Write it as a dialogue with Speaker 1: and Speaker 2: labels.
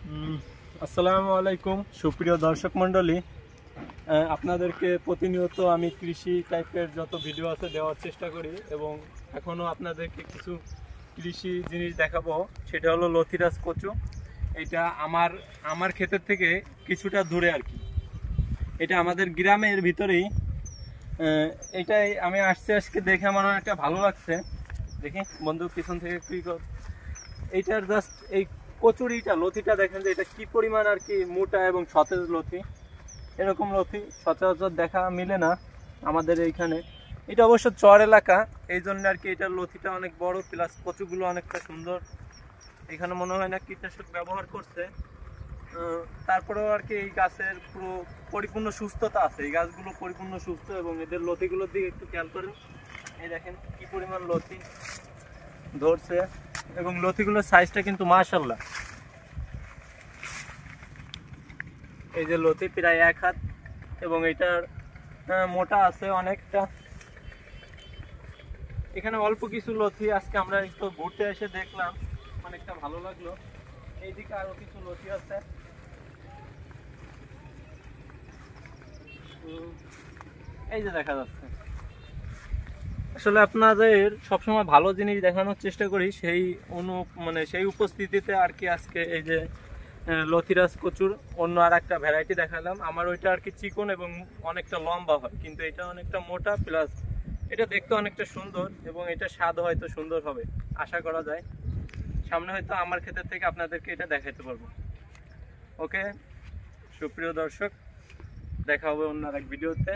Speaker 1: আসসালামু আলাইকুম সুপ্রিয় দর্শক মণ্ডলী, আপনাদেরকে প্রতিনিয়ত আমি কৃষি টাইপের যত ভিডিও আছে দেওয়ার চেষ্টা করি এবং এখনও আপনাদেরকে কিছু কৃষি জিনিস দেখাবো। সেটা হলো লতিরাজ কচু। এটা আমার ক্ষেতের থেকে কিছুটা দূরে আর কি, এটা আমাদের গ্রামের ভিতরেই। এটাই আমি আসছি, আজকে দেখে আমার একটা ভালো লাগছে। দেখি বন্ধু পিছন থেকে কি এইটার জাস্ট এই কচুরিটা লতিটা দেখেন যে এটা কি পরিমাণ আর কি মোটা এবং সতেজ লতি। এরকম লতি সচরাচর দেখা মিলে না আমাদের এইখানে। এটা অবশ্য চর এলাকা, এই জন্য আর কি এটার লতিটা অনেক বড়, প্লাস কচুগুলো অনেকটা সুন্দর। এখানে মনে হয় না কীটনাশক ব্যবহার করছে। তারপরেও আর কি এই গাছের পুরো পরিপূর্ণ সুস্থতা আছে, এই গাছগুলো পরিপূর্ণ সুস্থ এবং এদের লতিগুলোর দিকে একটু খেয়াল করেন। এই দেখেন কি পরিমাণ লতি ধরছে এবং লতিগুলোর সাইজটা কিন্তু মাশাআল্লাহ। এই যে লতি প্রায় 1 হাত এবং এটার মোটা আছে অনেকটা। এখানে অল্প কিছু লতি আজকে আমরা একটু ঘুরতে এসে দেখলাম, অনেকটা ভালো লাগলো। এইদিকে আরো কিছু লতি আছে। এই যে দেখা যাচ্ছে, আসলে আপনাদের সবসময় ভালো জিনিস দেখানোর চেষ্টা করি, সেই সেই উপস্থিতিতে আর কি আজকে এই যে লতিরাজ কচুর অন্য আর একটা ভ্যারাইটি দেখালাম। আমার ওইটা আর কি চিকন এবং অনেকটা লম্বা হয়, কিন্তু এটা অনেকটা মোটা, প্লাস এটা দেখতে অনেকটা সুন্দর এবং এটা স্বাদ হয়তো সুন্দর হবে আশা করা যায়। সামনে হয়তো আমার ক্ষেতের থেকে আপনাদেরকে এটা দেখাতে পারবো। ওকে সুপ্রিয় দর্শক, দেখা হবে অন্য আর এক ভিডিওতে।